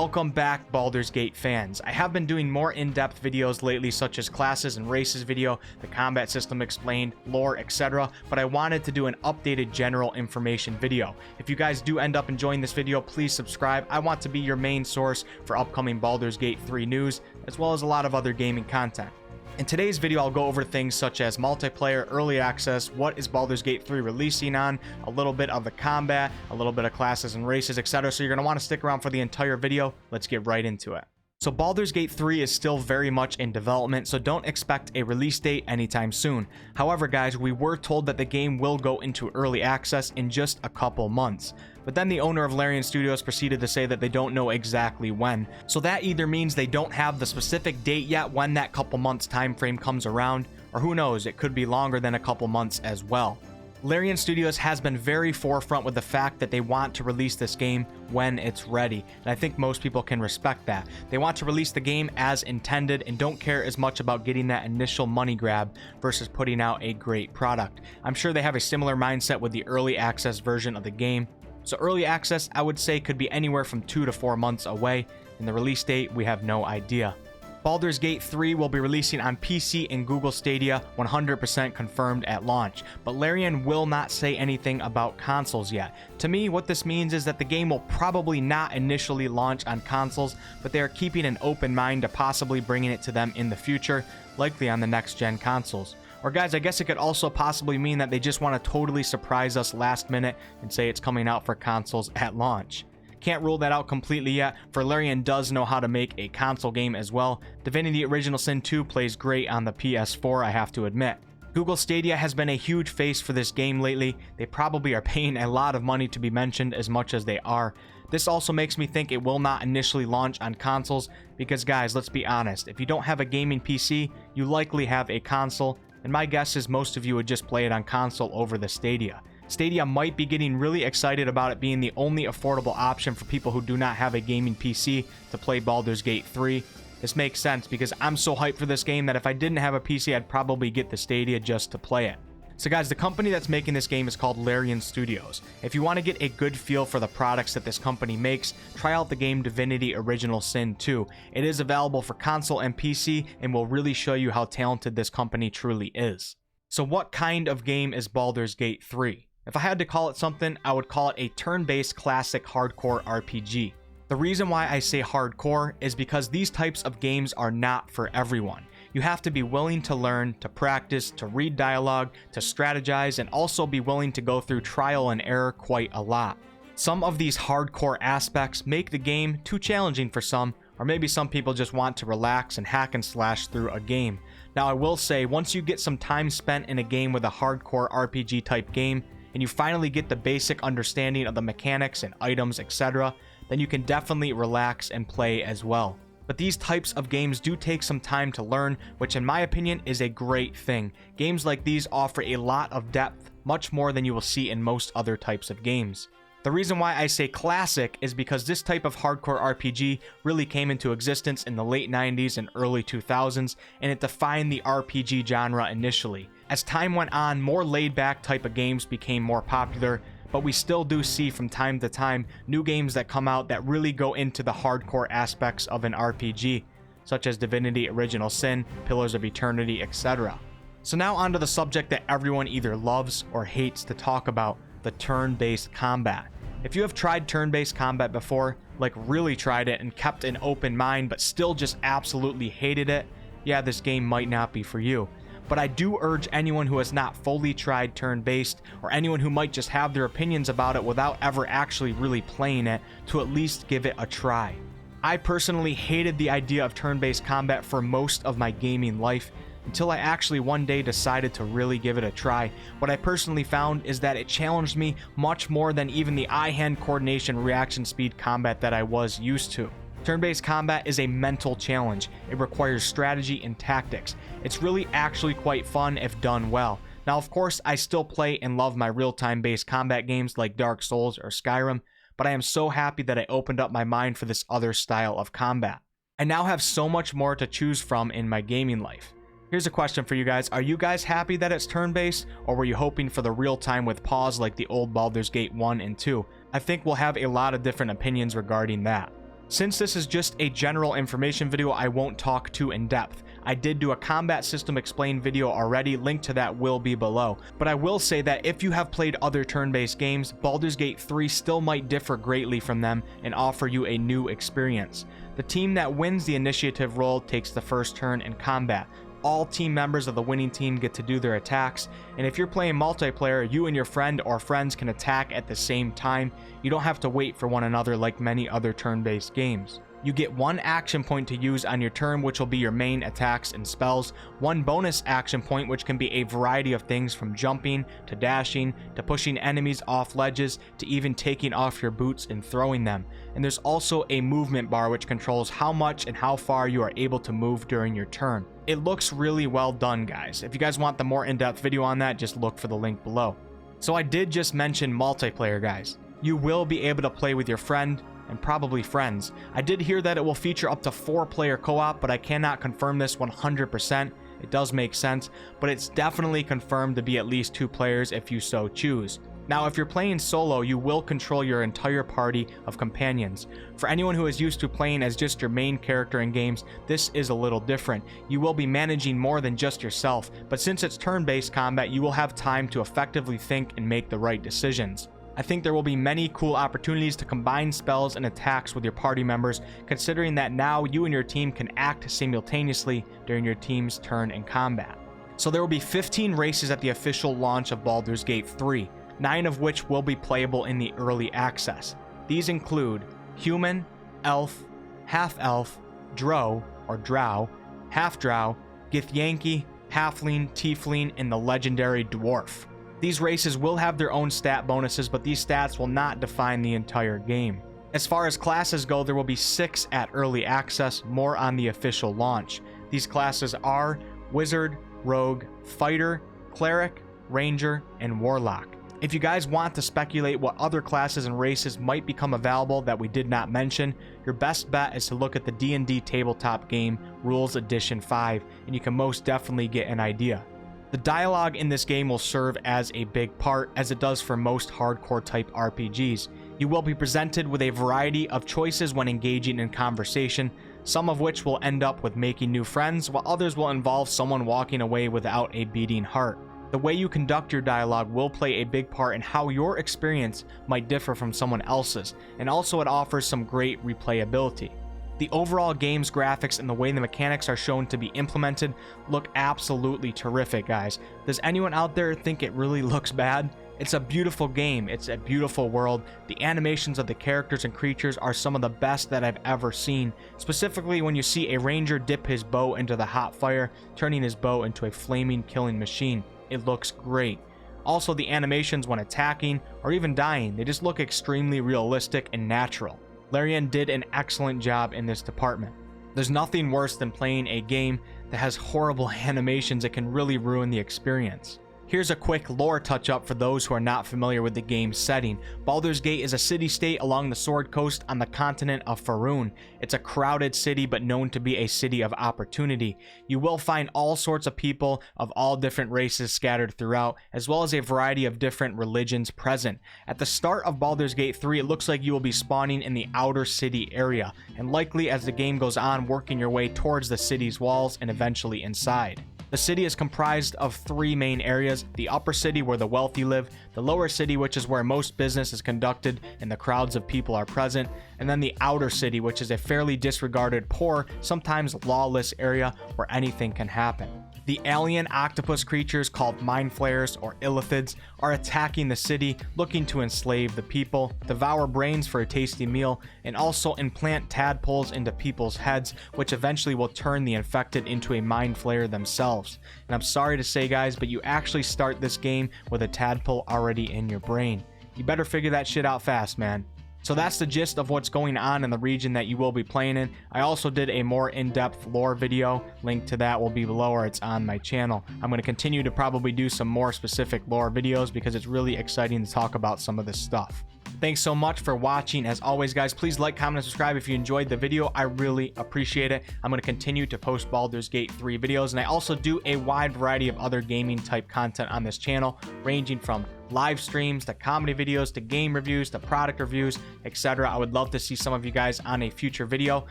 Welcome back, Baldur's Gate fans. I have been doing more in-depth videos lately, such as classes and races video, the combat system explained, lore, etc., but I wanted to do an updated general information video. If you guys do end up enjoying this video, please subscribe. I want to be your main source for upcoming Baldur's Gate 3 news, as well as a lot of other gaming content. In today's video, I'll go over things such as multiplayer, early access, what is Baldur's Gate 3 releasing on, a little bit of the combat, a little bit of classes and races, etc. So you're going to want to stick around for the entire video. Let's get right into it. So Baldur's Gate 3 is still very much in development, so don't expect a release date anytime soon. However, guys, we were told that the game will go into early access in just a couple months. But then the owner of Larian Studios proceeded to say that they don't know exactly when. So that either means they don't have the specific date yet when that couple months time frame comes around, or who knows, it could be longer than a couple months as well. Larian Studios has been very forefront with the fact that they want to release this game when it's ready, and I think most people can respect that. They want to release the game as intended and don't care as much about getting that initial money grab versus putting out a great product. I'm sure they have a similar mindset with the early access version of the game. So early access, I would say, could be anywhere from 2 to 4 months away, and the release date, we have no idea. Baldur's Gate 3 will be releasing on PC and Google Stadia, 100% confirmed at launch, but Larian will not say anything about consoles yet. To me, what this means is that the game will probably not initially launch on consoles, but they are keeping an open mind to possibly bringing it to them in the future, likely on the next-gen consoles. Or guys, I guess it could also possibly mean that they just want to totally surprise us last minute and say it's coming out for consoles at launch. Can't rule that out completely yet, for Larian does know how to make a console game as well. Divinity Original Sin 2 plays great on the PS4, I have to admit. Google Stadia has been a huge face for this game lately. They probably are paying a lot of money to be mentioned as much as they are. This also makes me think it will not initially launch on consoles, because guys, let's be honest, if you don't have a gaming PC, you likely have a console, and my guess is most of you would just play it on console over the Stadia. Stadia might be getting really excited about it being the only affordable option for people who do not have a gaming PC to play Baldur's Gate 3. This makes sense because I'm so hyped for this game that if I didn't have a PC, I'd probably get the Stadia just to play it. So guys, the company that's making this game is called Larian Studios. If you want to get a good feel for the products that this company makes, try out the game Divinity Original Sin 2. It is available for console and PC and will really show you how talented this company truly is. So what kind of game is Baldur's Gate 3? If I had to call it something, I would call it a turn-based classic hardcore RPG. The reason why I say hardcore is because these types of games are not for everyone. You have to be willing to learn, to practice, to read dialogue, to strategize, and also be willing to go through trial and error quite a lot. Some of these hardcore aspects make the game too challenging for some, or maybe some people just want to relax and hack and slash through a game. Now I will say, once you get some time spent in a game with a hardcore RPG type game, and you finally get the basic understanding of the mechanics and items, etc., then you can definitely relax and play as well. But these types of games do take some time to learn, which in my opinion is a great thing. Games like these offer a lot of depth, much more than you will see in most other types of games. The reason why I say classic is because this type of hardcore RPG really came into existence in the late 90s and early 2000s, and it defined the RPG genre initially. As time went on, more laid-back type of games became more popular, but we still do see from time to time new games that come out that really go into the hardcore aspects of an RPG, such as Divinity Original Sin, Pillars of Eternity, etc. So now onto the subject that everyone either loves or hates to talk about, the turn-based combat. If you have tried turn-based combat before, like really tried it and kept an open mind but still just absolutely hated it, yeah, this game might not be for you. But I do urge anyone who has not fully tried turn-based, or anyone who might just have their opinions about it without ever actually really playing it, to at least give it a try. I personally hated the idea of turn-based combat for most of my gaming life, until I actually one day decided to really give it a try. What I personally found is that it challenged me much more than even the eye-hand coordination reaction speed combat that I was used to. Turn-based combat is a mental challenge. It requires strategy and tactics. It's really actually quite fun if done well. Now, of course, I still play and love my real-time based combat games like Dark Souls or Skyrim, but I am so happy that I opened up my mind for this other style of combat. I now have so much more to choose from in my gaming life. Here's a question for you guys. Are you guys happy that it's turn-based, or were you hoping for the real-time with pause like the old Baldur's Gate 1 and 2? I think we'll have a lot of different opinions regarding that. Since this is just a general information video, I won't talk too in depth. I did do a combat system explained video already, link to that will be below. But I will say that if you have played other turn-based games, Baldur's Gate 3 still might differ greatly from them and offer you a new experience. The team that wins the initiative roll takes the first turn in combat. All team members of the winning team get to do their attacks, and if you're playing multiplayer, you and your friend or friends can attack at the same time. You don't have to wait for one another like many other turn-based games. You get one action point to use on your turn, which will be your main attacks and spells, one bonus action point, which can be a variety of things from jumping to dashing to pushing enemies off ledges to even taking off your boots and throwing them. And there's also a movement bar which controls how much and how far you are able to move during your turn. It looks really well done, guys. If you guys want the more in-depth video on that, just look for the link below. So I did just mention multiplayer, guys. You will be able to play with your friend and probably friends. I did hear that it will feature up to 4-player co-op, but I cannot confirm this 100%. It does make sense, but it's definitely confirmed to be at least 2 players if you so choose. Now, if you're playing solo, you will control your entire party of companions. For anyone who is used to playing as just your main character in games, this is a little different. You will be managing more than just yourself, but since it's turn-based combat, you will have time to effectively think and make the right decisions. I think there will be many cool opportunities to combine spells and attacks with your party members, considering that now you and your team can act simultaneously during your team's turn in combat. So there will be 15 races at the official launch of Baldur's Gate 3, 9 of which will be playable in the early access. These include human, elf, half-elf, drow or drow, half-drow, githyanki, halfling, tiefling, and the legendary dwarf. These races will have their own stat bonuses, but these stats will not define the entire game. As far as classes go, there will be 6 at early access, more on the official launch. These classes are Wizard, Rogue, Fighter, Cleric, Ranger, and Warlock. If you guys want to speculate what other classes and races might become available that we did not mention, your best bet is to look at the D&D tabletop game Rules Edition 5, and you can most definitely get an idea. The dialogue in this game will serve as a big part, as it does for most hardcore type RPGs. You will be presented with a variety of choices when engaging in conversation, some of which will end up with making new friends, while others will involve someone walking away without a beating heart. The way you conduct your dialogue will play a big part in how your experience might differ from someone else's, and also it offers some great replayability. The overall game's graphics and the way the mechanics are shown to be implemented look absolutely terrific, guys. Does anyone out there think it really looks bad? It's a beautiful game, it's a beautiful world. The animations of the characters and creatures are some of the best that I've ever seen, specifically when you see a ranger dip his bow into the hot fire, turning his bow into a flaming killing machine. It looks great. Also, the animations when attacking or even dying, they just look extremely realistic and natural. Larian did an excellent job in this department. There's nothing worse than playing a game that has horrible animations that can really ruin the experience. Here's a quick lore touch-up for those who are not familiar with the game's setting. Baldur's Gate is a city-state along the Sword Coast on the continent of Faerûn. It's a crowded city, but known to be a city of opportunity. You will find all sorts of people of all different races scattered throughout, as well as a variety of different religions present. At the start of Baldur's Gate 3, it looks like you will be spawning in the outer city area, and likely as the game goes on, working your way towards the city's walls and eventually inside. The city is comprised of 3 main areas: the upper city where the wealthy live, the lower city which is where most business is conducted and the crowds of people are present, and then the outer city which is a fairly disregarded, poor, sometimes lawless area where anything can happen. The alien octopus creatures called mind flayers or illithids are attacking the city, looking to enslave the people, devour brains for a tasty meal, and also implant tadpoles into people's heads, which eventually will turn the infected into a mind flayer themselves. And I'm sorry to say, guys, but you actually start this game with a tadpole already in your brain. You better figure that shit out fast, man. So that's the gist of what's going on in the region that you will be playing in. I also did a more in-depth lore video. Link to that will be below, or it's on my channel. I'm going to continue to probably do some more specific lore videos because it's really exciting to talk about some of this stuff. Thanks so much for watching. As always, guys, please like, comment, and subscribe if you enjoyed the video. I really appreciate it. I'm going to continue to post Baldur's Gate 3 videos, and I also do a wide variety of other gaming type content on this channel, ranging from live streams to comedy videos to game reviews to product reviews, etc. I would love to see some of you guys on a future video.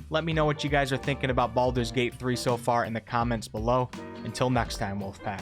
Let me know what you guys are thinking about Baldur's Gate 3 so far in the comments below. Until next time, Wolfpack.